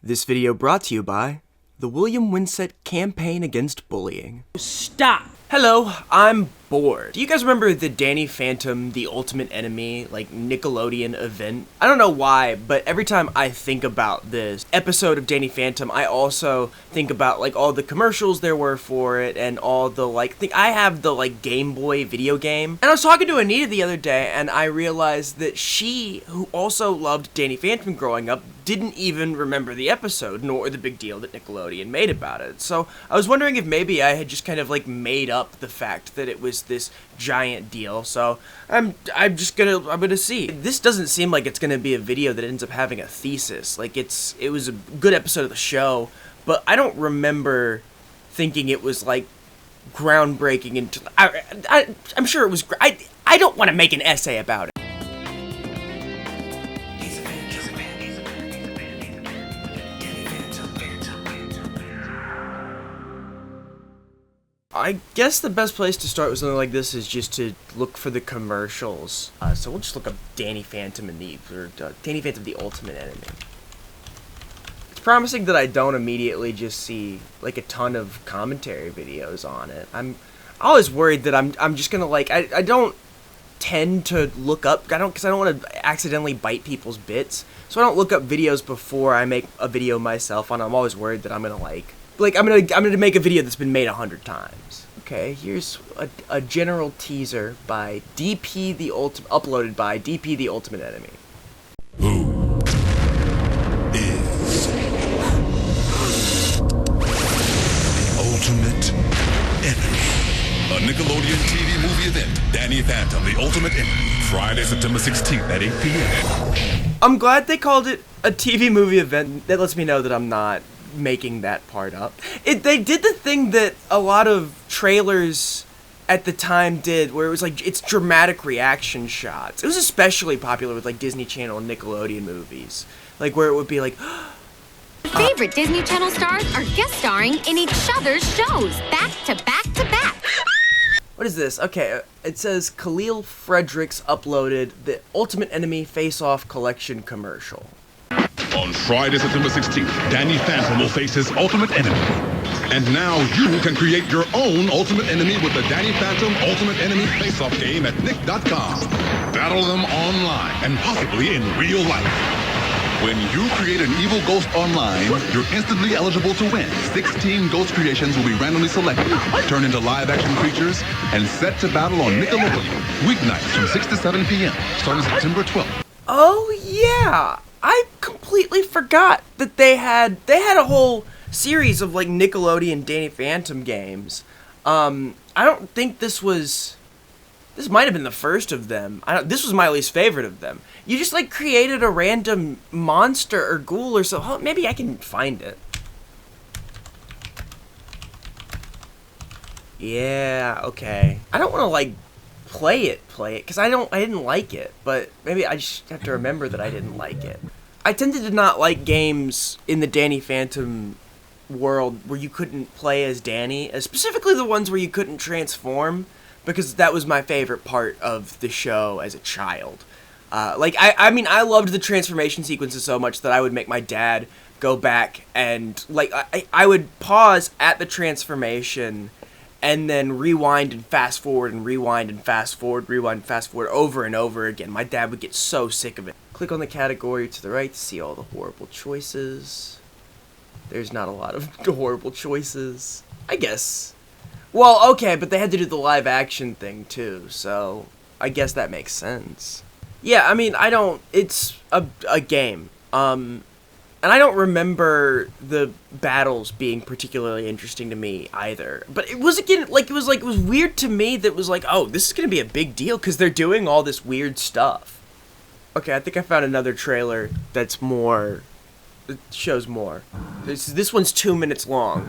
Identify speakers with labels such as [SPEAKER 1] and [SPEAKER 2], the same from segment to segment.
[SPEAKER 1] This video brought to you by the William Winsett Campaign Against Bullying.
[SPEAKER 2] Stop!
[SPEAKER 1] Hello, I'm bored. Do you guys remember the Danny Phantom, the Ultimate Enemy, Nickelodeon event? I don't know why, but every time I think about this episode of Danny Phantom, I also think about, all the commercials there were for it, and all the, I have the, Game Boy video game. And I was talking to Anita the other day, and I realized that she, who also loved Danny Phantom growing up, didn't even remember the episode, nor the big deal that Nickelodeon made about it. So I was wondering if maybe I had just kind of made up the fact that it was this giant deal. So I'm gonna see. This doesn't seem like it's gonna be a video that ends up having a thesis. It was a good episode of the show, but I don't remember thinking it was groundbreaking. I'm sure it was. I don't want to make an essay about it. I guess the best place to start with something like this is just to look for the commercials. So we'll just look up Danny Phantom Danny Phantom the Ultimate Enemy. It's promising that I don't immediately just see a ton of commentary videos on it. I'm always worried that I'm just gonna I don't tend to look up because I don't want to accidentally bite people's bits. So I don't look up videos before I make a video myself, and I'm always worried that I'm gonna I'm gonna make a video that's been made 100 times. Okay, here's a general teaser by DP the uploaded by DP the Ultimate Enemy.
[SPEAKER 3] Who is the Ultimate Enemy? A Nickelodeon TV movie event. Danny Phantom, the Ultimate Enemy. Friday, September 16th at 8 p.m.
[SPEAKER 1] I'm glad they called it a TV movie event. That lets me know that I'm not making that part up. They did the thing that a lot of trailers at the time did, where it was it's dramatic reaction shots. It was especially popular with Disney Channel and Nickelodeon movies, where it would be
[SPEAKER 4] favorite Disney Channel stars are guest starring in each other's shows, back to back to back.
[SPEAKER 1] What is this? Okay, it says Khalil Fredericks uploaded the Ultimate Enemy Face-Off Collection commercial.
[SPEAKER 3] On Friday, September 16th, Danny Phantom will face his ultimate enemy. And now you can create your own ultimate enemy with the Danny Phantom Ultimate Enemy Face-Off game at Nick.com. Battle them online and possibly in real life. When you create an evil ghost online, you're instantly eligible to win. 16 ghost creations will be randomly selected, turned into live-action creatures, and set to battle on Nickelodeon, weeknights from 6 to 7 p.m., starting September 12th.
[SPEAKER 1] Oh, yeah! I completely forgot that they had a whole series of Nickelodeon Danny Phantom games. I don't think this might have been the first of them. This was my least favorite of them. You just created a random monster or ghoul or so. Oh, maybe I can find it. Yeah, okay. I don't want to play it, because I didn't like it, but maybe I just have to remember that I didn't like it. I tended to not like games in the Danny Phantom world where you couldn't play as Danny, specifically the ones where you couldn't transform, because that was my favorite part of the show as a child. I loved the transformation sequences so much that I would make my dad go back and, I would pause at the transformation and then rewind and fast forward and rewind and fast forward, over and over again. My dad would get so sick of it. Click on the category to the right to see all the horrible choices. There's not a lot of horrible choices, I guess. Well, okay, but they had to do the live action thing too, so I guess that makes sense. Yeah, it's a game. And I don't remember the battles being particularly interesting to me either. But it was, again, it was weird to me that it was oh, this is going to be a big deal because they're doing all this weird stuff. Okay, I think I found another trailer that shows more. This one's 2 minutes long.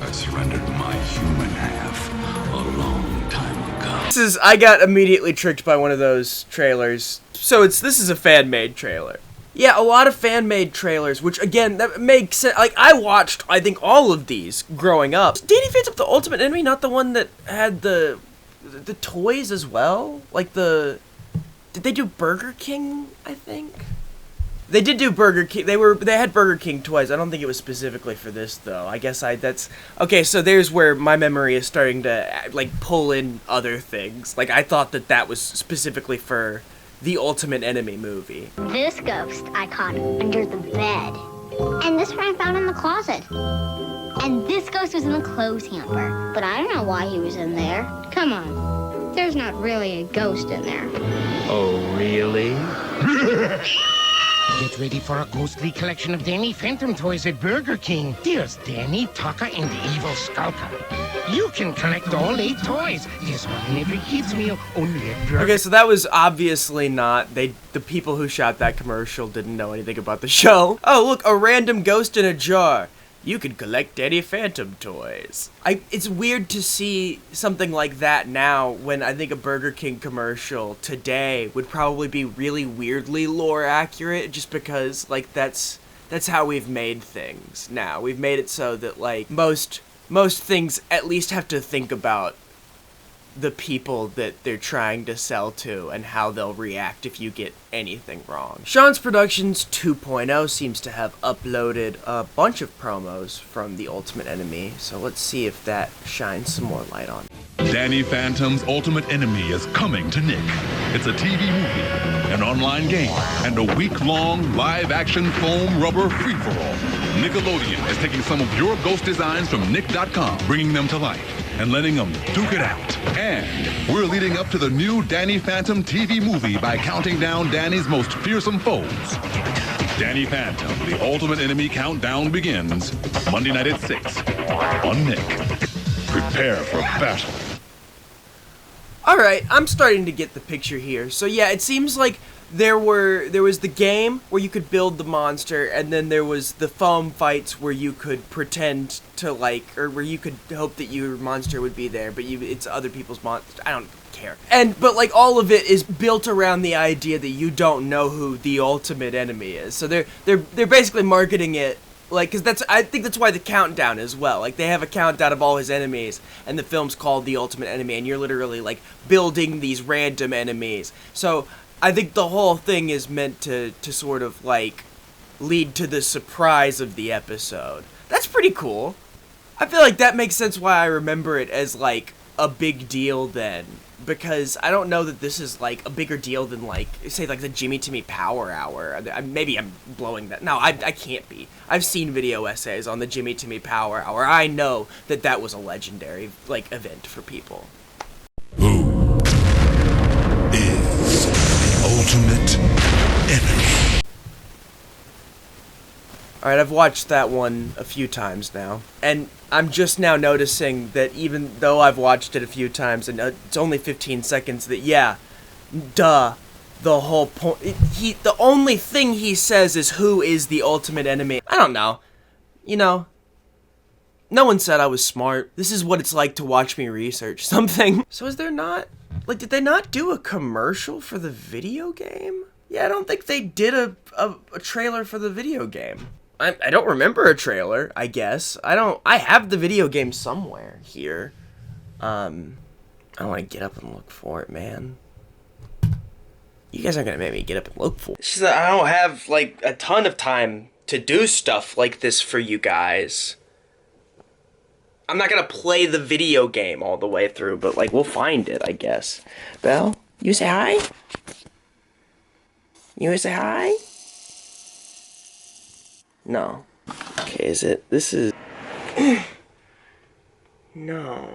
[SPEAKER 3] I surrendered my human half a long time ago.
[SPEAKER 1] I got immediately tricked by one of those trailers. So this is a fan-made trailer. Yeah, a lot of fan-made trailers, which, again, that makes sense. I watched, I think, all of these growing up. Danny Phantom the Ultimate Enemy, not the one that had the toys as well? Did they do Burger King, I think? They did do Burger King. They had Burger King toys. I don't think it was specifically for this though. I guess that's okay. So there's where my memory is starting to like pull in other things. Like I thought that was specifically for the Ultimate Enemy movie.
[SPEAKER 2] This ghost I caught under the bed. And this one I found in the closet. And this ghost was in the clothes hamper. But I don't know why he was in there. Come on. There's not really a ghost in there.
[SPEAKER 5] Oh, really?
[SPEAKER 6] Get ready for a ghostly collection of Danny Phantom toys at Burger King. There's Danny, Tucker, and the Evil Skulker. You can collect all 8 toys. There's one in every kids' meal, only at Burger.
[SPEAKER 1] Okay, so that was obviously not... The people who shot that commercial didn't know anything about the show. Oh, look, a random ghost in a jar. You can collect Danny Phantom toys. It's weird to see something like that now when I think a Burger King commercial today would probably be really weirdly lore accurate just because, like, that's how we've made things now. We've made it so that, like, most things at least have to think about the people that they're trying to sell to and how they'll react if you get anything wrong. Sean's Productions 2.0 seems to have uploaded a bunch of promos from the Ultimate Enemy, so let's see if that shines some more light on it.
[SPEAKER 3] Danny Phantom's Ultimate Enemy is coming to Nick. It's a TV movie, an online game, and a week-long live-action foam rubber free-for-all. Nickelodeon is taking some of your ghost designs from Nick.com, bringing them to life and letting them duke it out. And we're leading up to the new Danny Phantom TV movie by counting down Danny's most fearsome foes. Danny Phantom, the Ultimate Enemy countdown begins Monday night at 6 on Nick. Prepare for battle.
[SPEAKER 1] Alright, I'm starting to get the picture here. So yeah, it seems like there was the game where you could build the monster, and then there was the foam fights where you could pretend to or where you could hope that your monster would be there, but it's other people's monster. I don't care. But like all of it is built around the idea that you don't know who the Ultimate Enemy is. So they're basically marketing it like, because I think that's why the countdown as well. Like they have a countdown of all his enemies, and the film's called The Ultimate Enemy, and you're literally like building these random enemies. So I think the whole thing is meant to sort of, like, lead to the surprise of the episode. That's pretty cool. I feel like that makes sense why I remember it as, like, a big deal then. Because I don't know that this is, like, a bigger deal than, like, say, like, the Jimmy Timmy Power Hour. Maybe I'm blowing that. No, I can't be. I've seen video essays on the Jimmy Timmy Power Hour. I know that was a legendary, like, event for people.
[SPEAKER 3] Who is the Ultimate Enemy?
[SPEAKER 1] Alright, I've watched that one a few times now, and I'm just now noticing that even though I've watched it a few times, and it's only 15 seconds, that yeah, duh, the whole point, the only thing he says is who is the Ultimate Enemy. I don't know, you know, no one said I was smart. This is what it's like to watch me research something. So is there not, like, did they not do a commercial for the video game? Yeah, I don't think they did a trailer for the video game. I don't remember a trailer, I guess. I have the video game somewhere here. I don't want to get up and look for it, man. You guys aren't going to make me get up and look for it. It's just that I don't have, like, a ton of time to do stuff like this for you guys. I'm not going to play the video game all the way through, but, like, we'll find it, I guess. Belle, you say hi? You want to say hi? No. Okay, is it? This is... No,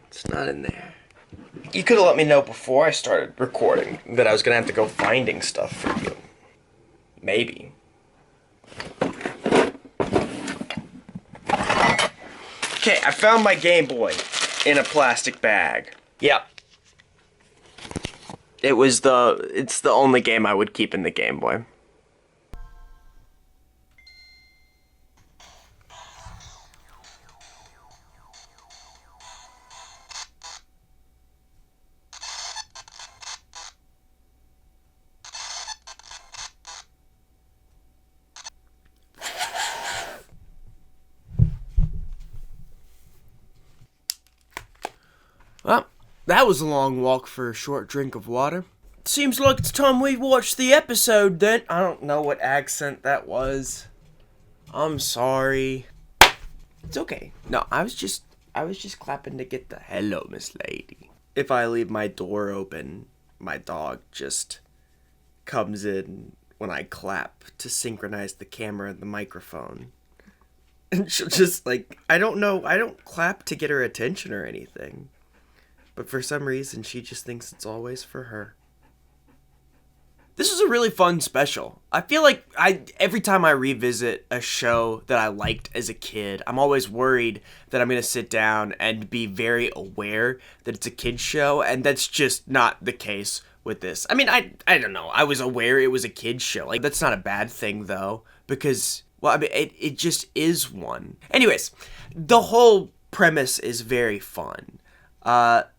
[SPEAKER 1] it's not in there. You could have let me know before I started recording that I was going to have to go finding stuff for you. Maybe. Okay, I found my Game Boy in a plastic bag. Yep. It's the only game I would keep in the Game Boy. Well, that was a long walk for a short drink of water. Seems like it's time we watch the episode then. I don't know what accent that was. I'm sorry. It's okay. No, I was just clapping to get the hello, Miss Lady. If I leave my door open, my dog just comes in when I clap to synchronize the camera and the microphone. And she'll just, like, I don't clap to get her attention or anything. But for some reason, she just thinks it's always for her. This is a really fun special. I feel like every time I revisit a show that I liked as a kid, I'm always worried that I'm going to sit down and be very aware that it's a kid's show, and that's just not the case with this. I mean, I don't know. I was aware it was a kid's show. Like, that's not a bad thing, though, because, well, I mean, it just is one. Anyways, the whole premise is very fun.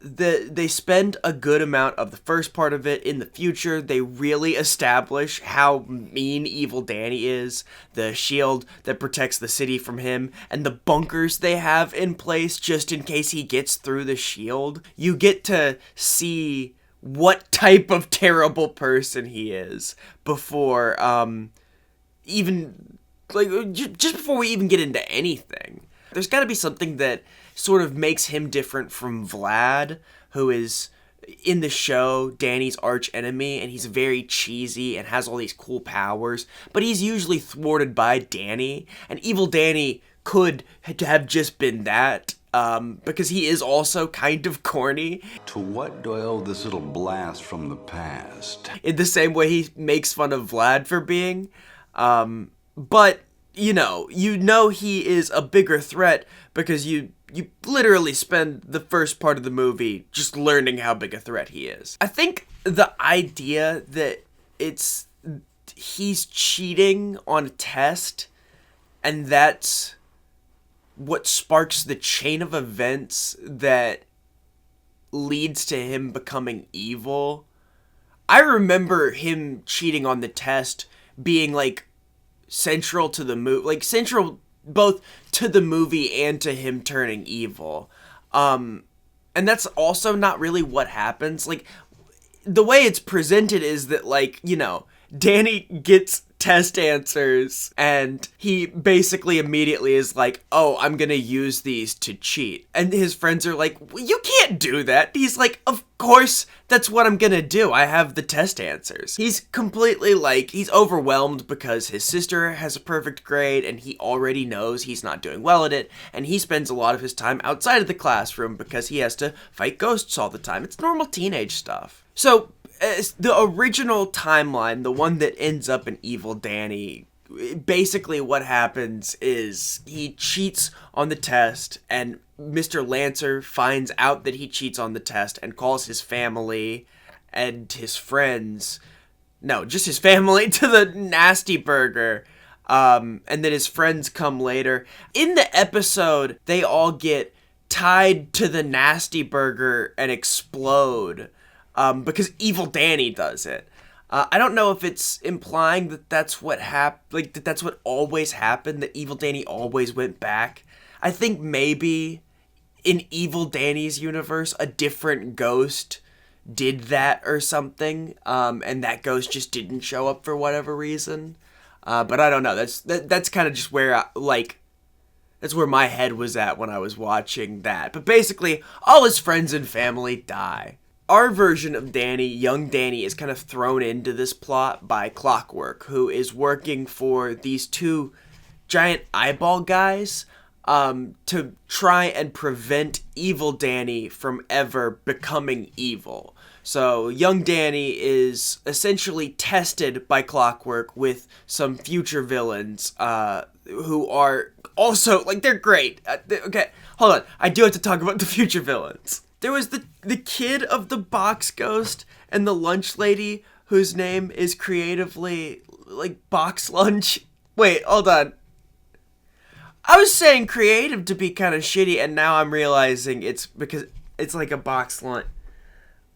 [SPEAKER 1] They spend a good amount of the first part of it in the future. They really establish how mean Evil Danny is, the shield that protects the city from him, and the bunkers they have in place just in case he gets through the shield. You get to see what type of terrible person he is before, even, like, just before we even get into anything. There's gotta be something that sort of makes him different from Vlad, who is, in the show, Danny's arch enemy, and he's very cheesy and has all these cool powers, but he's usually thwarted by Danny, and Evil Danny could have just been that, because he is also kind of corny.
[SPEAKER 7] To what do I owe this little blast from the past?
[SPEAKER 1] In the same way he makes fun of Vlad for being, but, you know he is a bigger threat because you literally spend the first part of the movie just learning how big a threat he is. I think the idea that he's cheating on a test, and that's what sparks the chain of events that leads to him becoming evil. I remember him cheating on the test being, like, central to the movie, like, central both to the movie and to him turning evil. And that's also not really what happens. Like, the way it's presented is that, like, Danny gets test answers, and he basically immediately is like, oh, I'm gonna use these to cheat. And his friends are like, well, you can't do that. He's like, of course, that's what I'm gonna do. I have the test answers. He's completely, like, he's overwhelmed because his sister has a perfect grade, and he already knows he's not doing well at it, and he spends a lot of his time outside of the classroom because he has to fight ghosts all the time. It's normal teenage stuff. So, the original timeline, the one that ends up in Evil Danny, basically what happens is he cheats on the test, and Mr. Lancer finds out that he cheats on the test and calls his family and his friends, no, just his family, to the Nasty Burger, and then his friends come later. In the episode, they all get tied to the Nasty Burger and explode. Because Evil Danny does it. I don't know if it's implying that that's what that that's what always happened, that Evil Danny always went back. I think maybe in Evil Danny's universe, a different ghost did that or something, and that ghost just didn't show up for whatever reason. But I don't know. That's kind of just where that's where my head was at when I was watching that. But basically, all his friends and family die. Our version of Danny, young Danny, is kind of thrown into this plot by Clockwork, who is working for these two giant eyeball guys to try and prevent Evil Danny from ever becoming evil. So young Danny is essentially tested by Clockwork with some future villains who are also, like, they're great. Okay, hold on. I do have to talk about the future villains. There was the kid of the box ghost and the lunch lady whose name is creatively, like, box lunch. Wait, hold on. I was saying creative to be kind of shitty, and now I'm realizing it's because it's like a box lunch.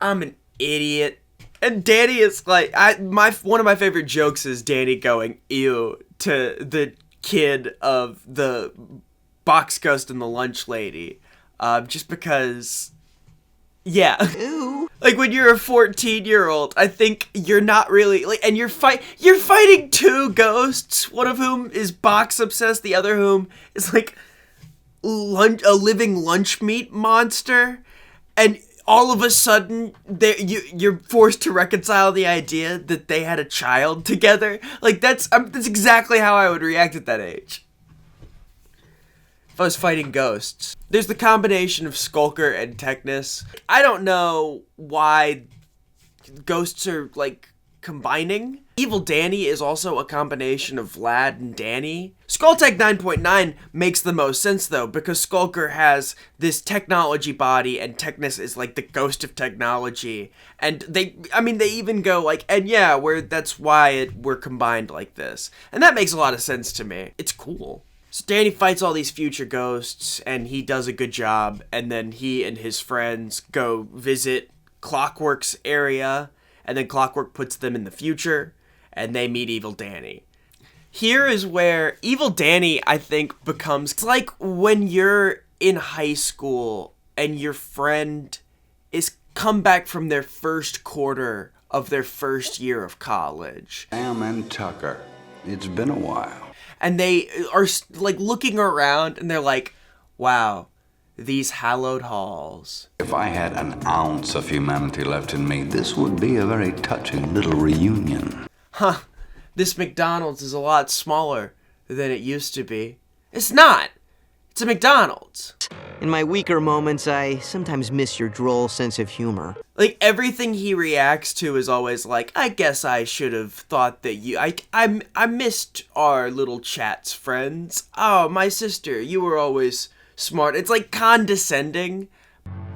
[SPEAKER 1] I'm an idiot. And Danny is like, one of my favorite jokes is Danny going, ew, to the kid of the box ghost and the lunch lady. Just because Yeah.
[SPEAKER 8] Ew.
[SPEAKER 1] Like when you're a 14-year-old, I think you're not really like, and you're fighting two ghosts, one of whom is box obsessed, the other whom is like a living lunch meat monster, and all of a sudden you're forced to reconcile the idea that they had a child together. Like that's exactly how I would react at that age if I was fighting ghosts. There's the combination of Skulker and Technus. I don't know why ghosts are, like, combining. Evil Danny is also a combination of Vlad and Danny. Skulltech 9.9 makes the most sense, though, because Skulker has this technology body, and Technus is, like, the ghost of technology. And they even go, like, and yeah, that's why we're combined like this. And that makes a lot of sense to me. It's cool. So Danny fights all these future ghosts, and he does a good job, and then he and his friends go visit Clockwork's area, and then Clockwork puts them in the future, and they meet Evil Danny. Here is where Evil Danny, I think, becomes... It's like when you're in high school, and your friend is come back from their first quarter of their first year of college.
[SPEAKER 7] Sam and Tucker, it's been a while.
[SPEAKER 1] And they are, like, looking around, and they're like, wow, these hallowed halls.
[SPEAKER 7] If I had an ounce of humanity left in me, this would be a very touching little reunion.
[SPEAKER 1] Huh, this McDonald's is a lot smaller than it used to be. It's not. It's a McDonald's.
[SPEAKER 8] In my weaker moments, I sometimes miss your droll sense of humor.
[SPEAKER 1] Like, everything he reacts to is always like, I guess I should have thought that I missed our little chats, friends. Oh, my sister, you were always smart. It's like condescending.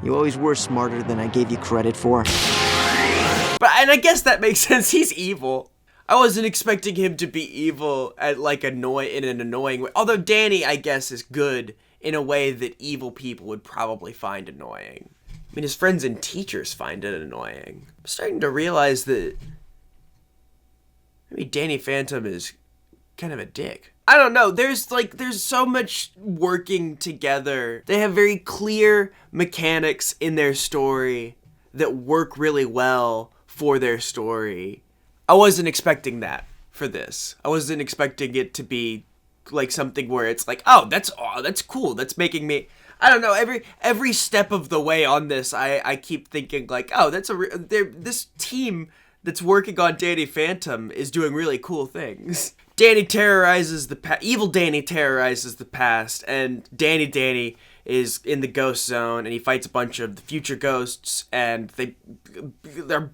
[SPEAKER 8] You always were smarter than I gave you credit for.
[SPEAKER 1] And I guess that makes sense. He's evil. I wasn't expecting him to be evil at like in an annoying way. Although Danny, I guess, is good in a way that evil people would probably find annoying. I mean, his friends and teachers find it annoying. I'm starting to realize that maybe Danny Phantom is kind of a dick. I don't know. There's so much working together. They have very clear mechanics in their story that work really well for their story. I wasn't expecting that for this. I wasn't expecting it to be like something where it's like, oh, that's cool. That's making me, I don't know, every step of the way on this, I keep thinking like, oh, this team that's working on Danny Phantom is doing really cool things. Danny terrorizes Evil Danny terrorizes the past, and Danny is in the ghost zone, and he fights a bunch of the future ghosts, and they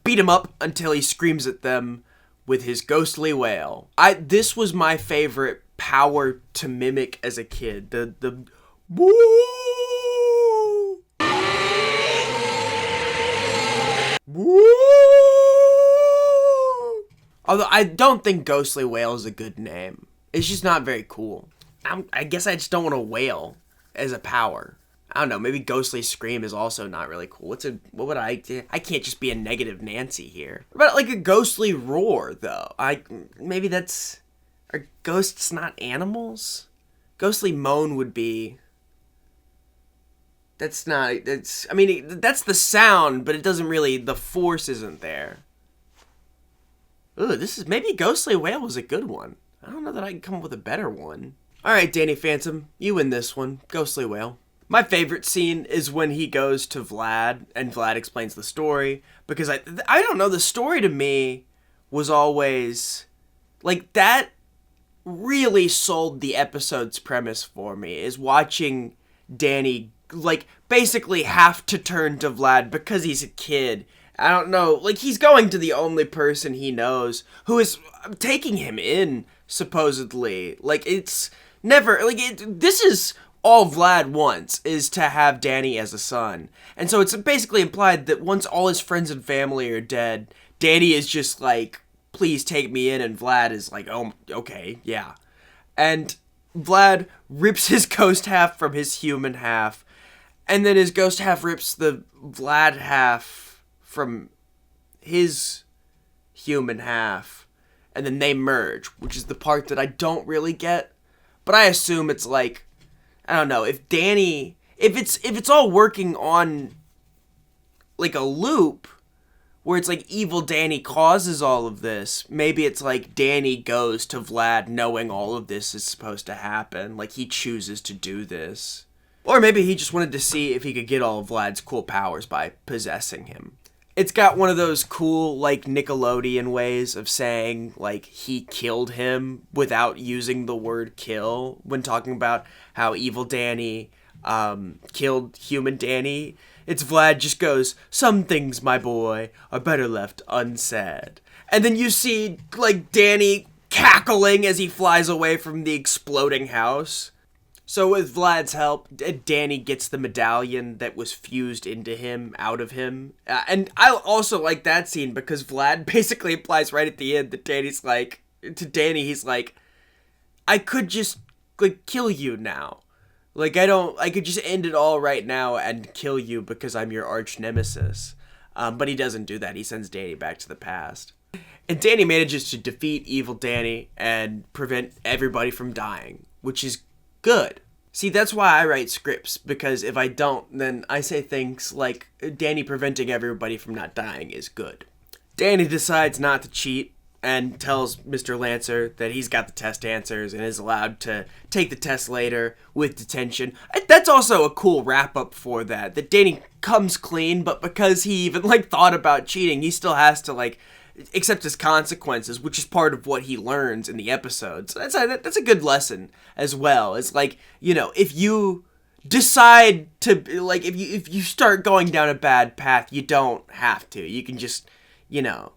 [SPEAKER 1] beat him up until he screams at them with his ghostly wail. This was my favorite power to mimic as a kid. The woo! Woo! Although I don't think ghostly wail is a good name. It's just not very cool. I guess I just don't want to wail as a power. I don't know, maybe ghostly scream is also not really cool. I can't just be a negative Nancy here. What about like a ghostly roar though? Maybe are ghosts not animals? Ghostly moan would be, that's the sound, but it doesn't really, the force isn't there. Ooh, maybe ghostly wail was a good one. I don't know that I can come up with a better one. Alright, Danny Phantom, you win this one. Ghostly wail. My favorite scene is when he goes to Vlad, and Vlad explains the story, because I don't know, the story to me was always, like, that really sold the episode's premise for me, is watching Danny, like, basically have to turn to Vlad because he's a kid. I don't know, like, he's going to the only person he knows who is taking him in, supposedly. Like, it's never, like, this is all Vlad wants, is to have Danny as a son. And so it's basically implied that once all his friends and family are dead, Danny is just like, please take me in, and Vlad is like, oh, okay, yeah. And Vlad rips his ghost half from his human half, and then his ghost half rips the Vlad half from his human half, and then they merge, which is the part that I don't really get, but I assume it's like, I don't know, if it's all working on like a loop where it's like evil Danny causes all of this. Maybe it's like Danny goes to Vlad knowing all of this is supposed to happen. Like he chooses to do this. Or maybe he just wanted to see if he could get all of Vlad's cool powers by possessing him. It's got one of those cool, like, Nickelodeon ways of saying, like, he killed him without using the word kill when talking about how evil Danny killed human Danny. It's Vlad just goes, some things, my boy, are better left unsaid. And then you see, like, Danny cackling as he flies away from the exploding house. So with Vlad's help, Danny gets the medallion that was fused into him, out of him. And I also like that scene because Vlad basically implies right at the end that Danny's like, to Danny, he's like, I could just, like, kill you now. Like, I could just end it all right now and kill you because I'm your arch nemesis. But he doesn't do that. He sends Danny back to the past. And Danny manages to defeat evil Danny and prevent everybody from dying, which is good. See, that's why I write scripts, because if I don't, then I say things like Danny preventing everybody from not dying is good. Danny decides not to cheat and tells Mr. Lancer that he's got the test answers and is allowed to take the test later with detention. That's also a cool wrap-up for that Danny comes clean, but because he even, like, thought about cheating, he still has to, like, accept his consequences, which is part of what he learns in the episode. So that's a good lesson as well. It's like, you know, if you decide to, like, if you start going down a bad path, you don't have to. You can just, you know,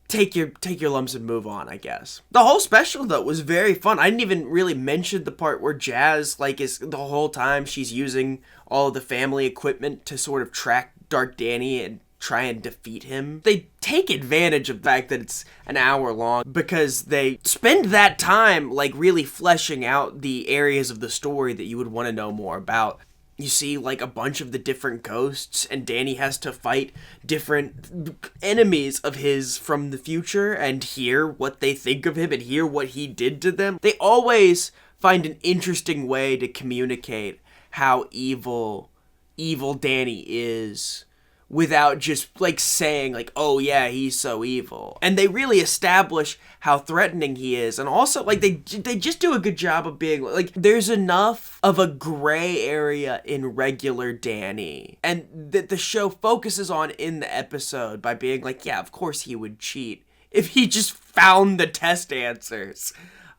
[SPEAKER 1] take your lumps and move on, I guess. The whole special, though, was very fun. I didn't even really mention the part where Jazz, like, is the whole time she's using all of the family equipment to sort of track Dark Danny and try and defeat him. They take advantage of the fact that it's an hour long because they spend that time, like, really fleshing out the areas of the story that you would want to know more about. You see, like, a bunch of the different ghosts, and Danny has to fight different enemies of his from the future and hear what they think of him and hear what he did to them. They always find an interesting way to communicate how evil Danny is without just, like, saying, like, oh yeah, he's so evil. And they really establish how threatening he is. And also, like, they just do a good job of being, like, there's enough of a gray area in regular Danny. And that the show focuses on in the episode by being like, yeah, of course he would cheat if he just found the test answers.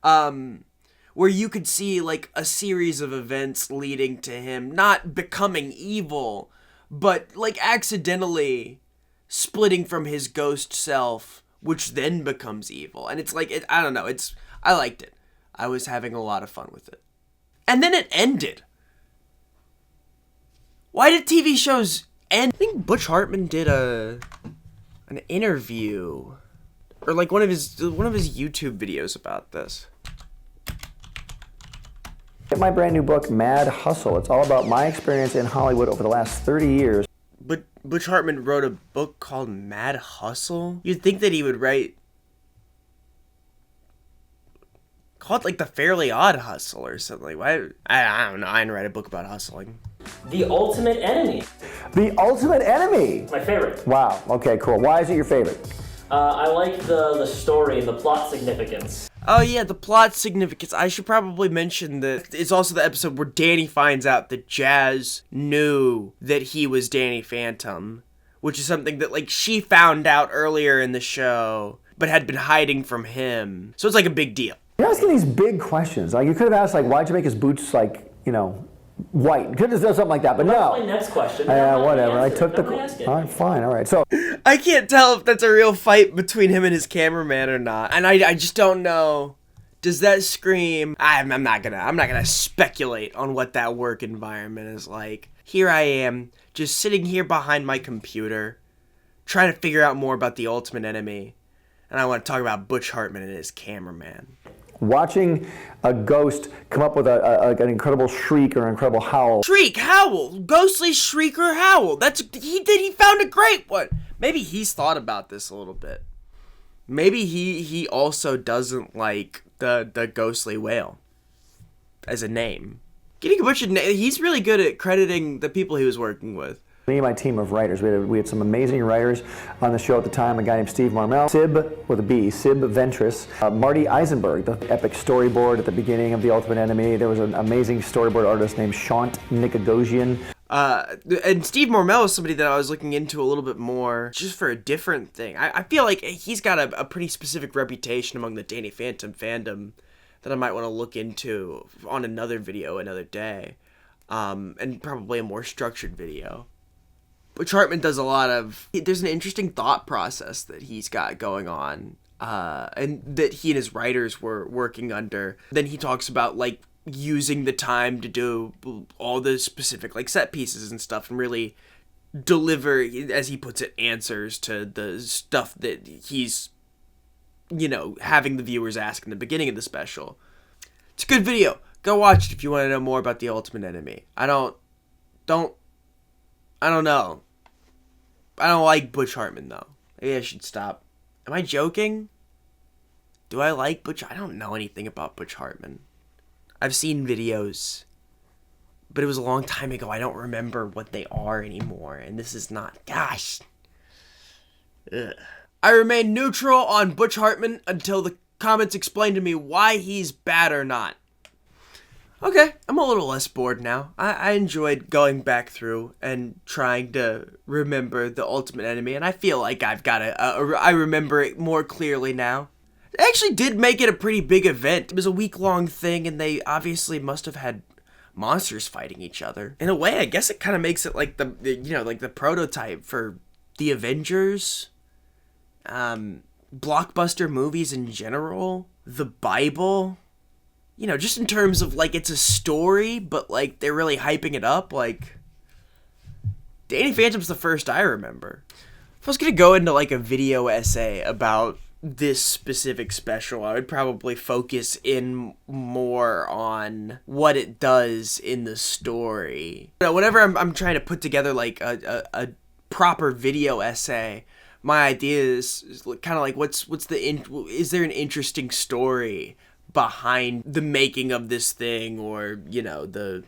[SPEAKER 1] Where you could see, like, a series of events leading to him not becoming evil, but, like, accidentally splitting from his ghost self, which then becomes evil. And it's like, I don't know, I liked it. I was having a lot of fun with it. And then it ended. Why did TV shows end? I think Butch Hartman did an interview, or like one of his YouTube videos about this.
[SPEAKER 9] Get my brand new book, Mad Hustle. It's all about my experience in Hollywood over the last 30 years.
[SPEAKER 1] But Butch Hartman wrote a book called Mad Hustle? You'd think that he would write, call it like The Fairly Odd Hustle or something. Why? I don't know. I didn't write a book about hustling.
[SPEAKER 10] The Ultimate Enemy.
[SPEAKER 9] The Ultimate Enemy?
[SPEAKER 10] My favorite.
[SPEAKER 9] Wow. Okay, cool. Why is it your favorite?
[SPEAKER 10] I like the story and the plot significance.
[SPEAKER 1] Oh yeah, the plot significance. I should probably mention that it's also the episode where Danny finds out that Jazz knew that he was Danny Phantom, which is something that, like, she found out earlier in the show, but had been hiding from him. So it's like a big deal.
[SPEAKER 9] You're asking these big questions. Like, you could have asked, like, why'd you make his boots, like, you know, white? You could have done something like that, but no.
[SPEAKER 10] That's my next question.
[SPEAKER 9] Yeah, whatever. I took the... All right, fine. All right. So
[SPEAKER 1] I can't tell if that's a real fight between him and his cameraman or not, and I just don't know. Does that scream? I'm not gonna speculate on what that work environment is like. Here I am, just sitting here behind my computer, trying to figure out more about the Ultimate Enemy, and I want to talk about Butch Hartman and his cameraman.
[SPEAKER 9] watching a ghost come up with an incredible shriek or an incredible howl.
[SPEAKER 1] Shriek, howl, ghostly shriek or howl. He found a great one. Maybe he's thought about this a little bit. Maybe he also doesn't like the ghostly whale as a name. Getting a bunch of he's really good at crediting the people he was working with.
[SPEAKER 9] Me and my team of writers, we had some amazing writers on the show at the time. A guy named Steve Marmel, Sib with a B, Sib Ventris, Marty Eisenberg, the epic storyboard at the beginning of The Ultimate Enemy. There was an amazing storyboard artist named Nickolodeon.
[SPEAKER 1] And Steve Marmel is somebody that I was looking into a little bit more, just for a different thing. I feel like he's got a pretty specific reputation among the Danny Phantom fandom that I might want to look into on another video another day, and probably a more structured video. Butch Hartman does a lot of... There's an interesting thought process that he's got going on, and that he and his writers were working under. Then he talks about, like, using the time to do all the specific, like, set pieces and stuff, and really deliver, as he puts it, answers to the stuff that he's, you know, having the viewers ask in the beginning of the special. It's a good video. Go watch it if you want to know more about The Ultimate Enemy. I don't know. I don't like Butch Hartman, though. Maybe I should stop. Am I joking? Do I like Butch? I don't know anything about Butch Hartman. I've seen videos, but it was a long time ago. I don't remember what they are anymore, and this is not... Gosh. Ugh. I remain neutral on Butch Hartman until the comments explain to me why he's bad or not. Okay, I'm a little less bored now. I enjoyed going back through and trying to remember The Ultimate Enemy, and I feel like I've got I remember it more clearly now. They actually did make it a pretty big event. It was a week-long thing, and they obviously must have had monsters fighting each other. In a way, I guess it kind of makes it like the prototype for the Avengers, blockbuster movies in general, the Bible. You know, just in terms of, like, it's a story, but, like, they're really hyping it up. Like, Danny Phantom's the first I remember. If I was gonna go into, like, a video essay about this specific special, I would probably focus in more on what it does in the story. You know, whenever I'm trying to put together, like, a proper video essay, my idea is kind of like, is there an interesting story behind the making of this thing, or, you know, the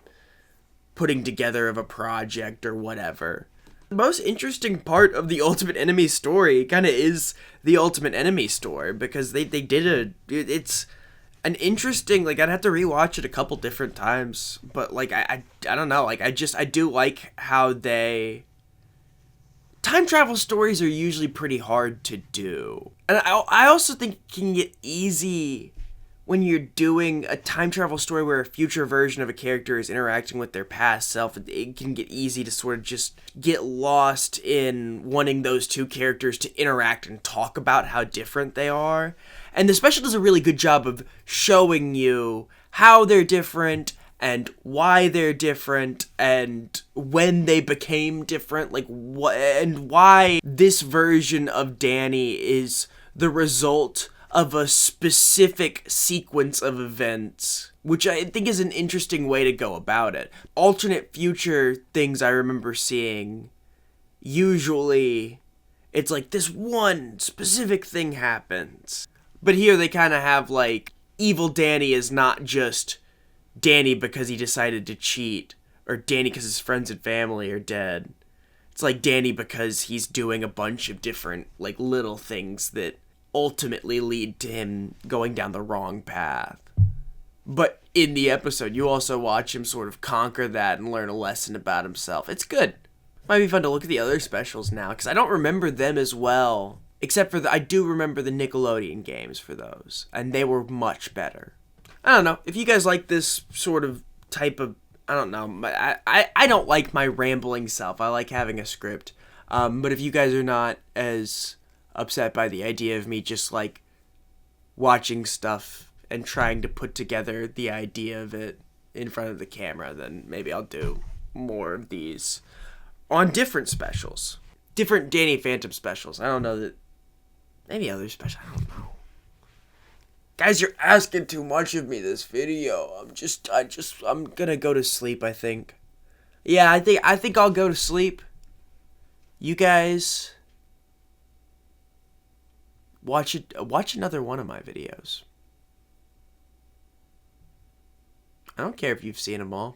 [SPEAKER 1] putting together of a project or whatever. The most interesting part of the Ultimate Enemy story kind of is the Ultimate Enemy story, because it's an interesting, like, I'd have to rewatch it a couple different times, but, like, I don't know, like, I do like how time travel stories are usually pretty hard to do. And I also think it can get easy when you're doing a time travel story where a future version of a character is interacting with their past self. It can get easy to sort of just get lost in wanting those two characters to interact and talk about how different they are. And the special does a really good job of showing you how they're different and why they're different and when they became different, like what and why this version of Danny is the result of a specific sequence of events, which I think is an interesting way to go about it. Alternate future things I remember seeing, usually it's like this one specific thing happens. But here they kind of have, like, evil Danny is not just Danny because he decided to cheat, or Danny because his friends and family are dead. It's like Danny because he's doing a bunch of different, like, little things that ultimately lead to him going down the wrong path. But in the episode, you also watch him sort of conquer that and learn a lesson about himself. It's good. Might be fun to look at the other specials now, because I don't remember them as well. Except for I do remember the Nickelodeon games for those, and they were much better. I don't know. If you guys like this sort of type of, I don't know. I don't like my rambling self. I like having a script. But if you guys are not as upset by the idea of me just, like, watching stuff and trying to put together the idea of it in front of the camera, then maybe I'll do more of these on different specials. Different Danny Phantom specials. I don't know that... Maybe other specials. I don't know. Guys, you're asking too much of me this video. I'm gonna go to sleep, I think. Yeah, I think I'll go to sleep. You guys... Watch another one of my videos. I don't care if you've seen them all.